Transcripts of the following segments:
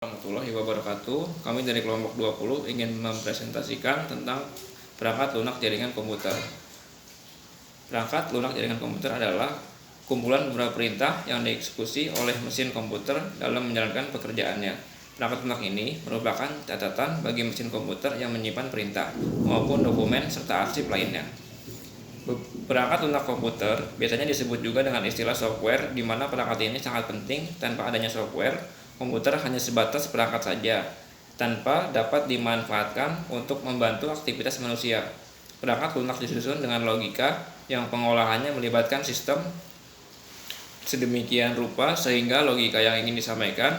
Warahmatullahi wabarakatuh. Kami dari kelompok 20 ingin mempresentasikan tentang perangkat lunak jaringan komputer. Perangkat lunak jaringan komputer adalah kumpulan beberapa perintah yang dieksekusi oleh mesin komputer dalam menjalankan pekerjaannya. Perangkat lunak ini merupakan catatan bagi mesin komputer yang menyimpan perintah maupun dokumen serta arsip lainnya. Perangkat lunak komputer biasanya disebut juga dengan istilah software, di mana perangkat ini sangat penting. Tanpa adanya software, komputer hanya sebatas perangkat saja, tanpa dapat dimanfaatkan untuk membantu aktivitas manusia. Perangkat lunak disusun dengan logika yang pengolahannya melibatkan sistem sedemikian rupa sehingga logika yang ingin disampaikan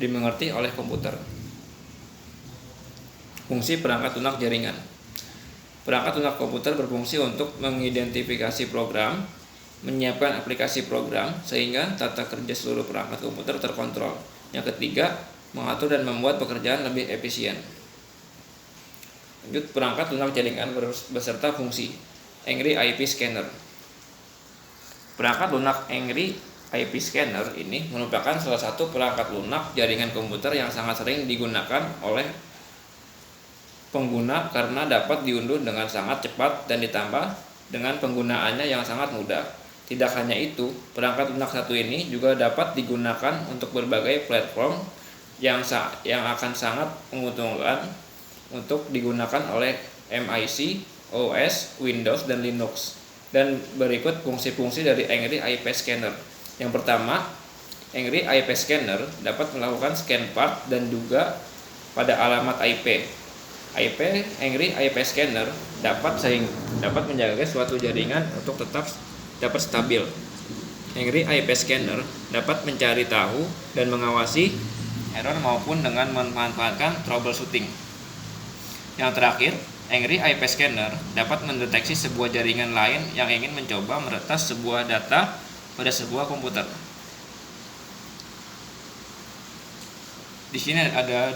dimengerti oleh komputer. Fungsi perangkat lunak jaringan. Perangkat lunak komputer berfungsi untuk mengidentifikasi program, menyiapkan aplikasi program sehingga tata kerja seluruh perangkat komputer terkontrol. Yang ketiga, mengatur dan membuat pekerjaan lebih efisien. Lanjut, perangkat lunak jaringan beserta fungsi. Angry IP Scanner. Perangkat lunak Angry IP Scanner ini merupakan salah satu perangkat lunak jaringan komputer yang sangat sering digunakan oleh pengguna karena dapat diunduh dengan sangat cepat dan ditambah dengan penggunaannya yang sangat mudah. Tidak hanya itu, perangkat lunak satu ini juga dapat digunakan untuk berbagai platform yang akan sangat menguntungkan untuk digunakan oleh MIC, OS, Windows, dan Linux. Dan berikut fungsi-fungsi dari Angry IP Scanner. Yang pertama, Angry IP Scanner dapat melakukan scan part dan juga pada alamat IP. Angry IP Scanner dapat menjaga suatu jaringan untuk tetap dapat stabil. Angry IP Scanner dapat mencari tahu dan mengawasi error maupun dengan memanfaatkan troubleshooting. Yang terakhir, Angry IP Scanner dapat mendeteksi sebuah jaringan lain yang ingin mencoba meretas sebuah data pada sebuah komputer. Di sini ada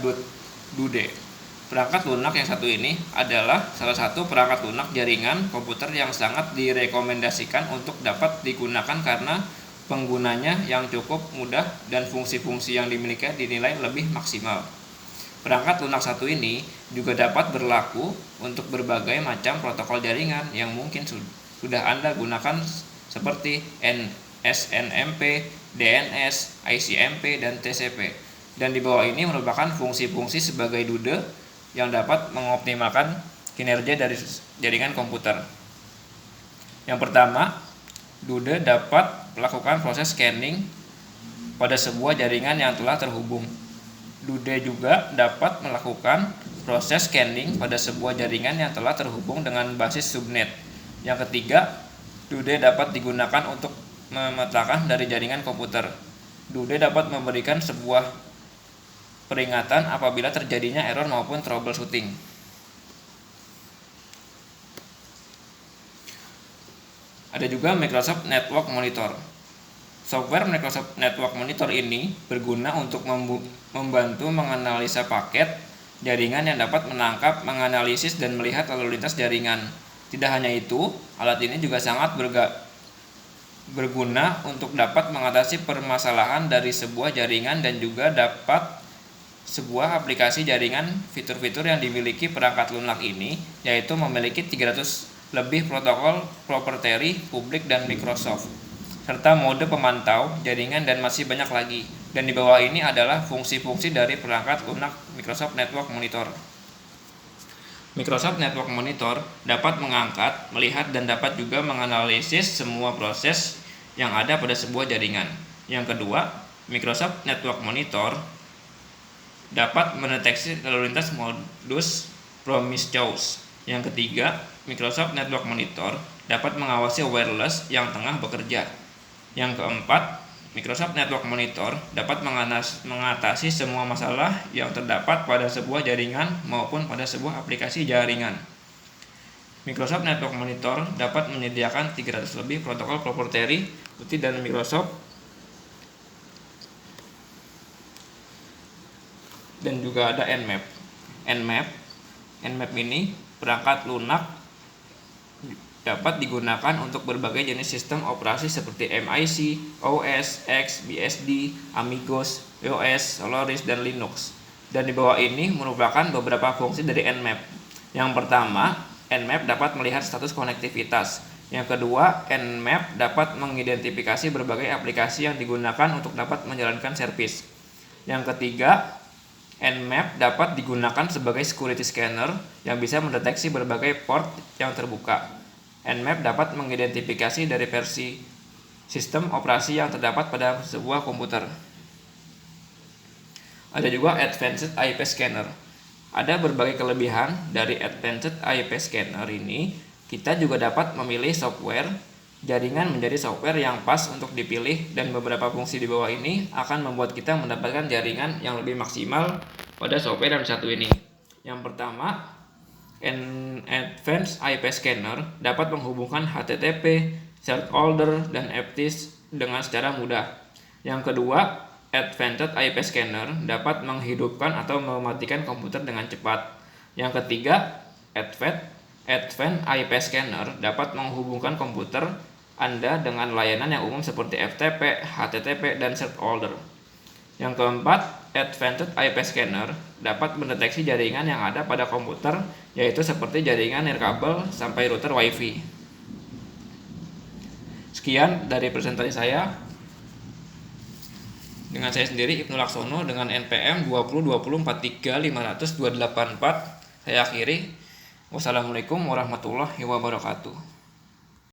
Dude. Perangkat lunak yang satu ini adalah salah satu perangkat lunak jaringan komputer yang sangat direkomendasikan untuk dapat digunakan karena penggunanya yang cukup mudah dan fungsi-fungsi yang dimiliki dinilai lebih maksimal. Perangkat lunak satu ini juga dapat berlaku untuk berbagai macam protokol jaringan yang mungkin sudah Anda gunakan seperti SNMP, DNS, ICMP, dan TCP. Dan di bawah ini merupakan fungsi-fungsi sebagai Dude yang dapat mengoptimalkan kinerja dari jaringan komputer. Yang pertama, Dude dapat melakukan proses scanning pada sebuah jaringan yang telah terhubung. Dude juga dapat melakukan proses scanning pada sebuah jaringan yang telah terhubung dengan basis subnet. Yang ketiga, Dude dapat digunakan untuk memetakan dari jaringan komputer. Dude dapat memberikan sebuah peringatan apabila terjadinya error maupun troubleshooting. Ada juga Microsoft Network Monitor. Software Microsoft Network Monitor ini berguna untuk membantu menganalisa paket jaringan yang dapat menangkap, menganalisis, dan melihat lalu lintas jaringan. Tidak hanya itu, alat ini juga sangat berguna untuk dapat mengatasi permasalahan dari sebuah jaringan dan juga dapat sebuah aplikasi jaringan. Fitur-fitur yang dimiliki perangkat lunak ini yaitu memiliki 300 lebih protokol proprietary, publik, dan Microsoft, serta mode pemantau jaringan dan masih banyak lagi. Dan di bawah ini adalah fungsi-fungsi dari perangkat lunak Microsoft Network Monitor. Microsoft Network Monitor dapat mengangkat, melihat, dan dapat juga menganalisis semua proses yang ada pada sebuah jaringan. Yang kedua, Microsoft Network Monitor dapat mendeteksi lalu lintas modus promiscuous. Yang ketiga, Microsoft Network Monitor dapat mengawasi wireless yang tengah bekerja. Yang keempat, Microsoft Network Monitor dapat mengatasi semua masalah yang terdapat pada sebuah jaringan maupun pada sebuah aplikasi jaringan. Microsoft Network Monitor dapat menyediakan 300 lebih protokol proprietary, dan Microsoft dan juga ada Nmap ini perangkat lunak dapat digunakan untuk berbagai jenis sistem operasi seperti MIC, OS, X, BSD, Amigos, iOS, Solaris, dan Linux. Dan di bawah ini merupakan beberapa fungsi dari Nmap. Yang pertama, Nmap dapat melihat status konektivitas. Yang kedua, Nmap dapat mengidentifikasi berbagai aplikasi yang digunakan untuk dapat menjalankan servis. Yang ketiga, Nmap dapat digunakan sebagai security scanner yang bisa mendeteksi berbagai port yang terbuka. Nmap dapat mengidentifikasi dari versi sistem operasi yang terdapat pada sebuah komputer. Ada juga Advanced IP Scanner. Ada berbagai kelebihan dari Advanced IP Scanner ini. Kita juga dapat memilih software jaringan menjadi software yang pas untuk dipilih, dan beberapa fungsi di bawah ini akan membuat kita mendapatkan jaringan yang lebih maksimal pada software yang satu ini. Yang pertama, Advanced IP Scanner dapat menghubungkan HTTP, shared order, dan FTP dengan secara mudah. Yang kedua, Advanced IP Scanner dapat menghidupkan atau mematikan komputer dengan cepat. Yang ketiga, Advanced IP Scanner dapat menghubungkan komputer Anda dengan layanan yang umum seperti FTP, HTTP, dan shared order. Yang keempat, Advanced IP Scanner dapat mendeteksi jaringan yang ada pada komputer, yaitu seperti jaringan nirkabel sampai router WiFi. Sekian dari presentasi saya. Dengan saya sendiri, Ibnu Laksono, dengan NPM 2020435284. Saya akhiri. Wassalamualaikum warahmatullahi wabarakatuh.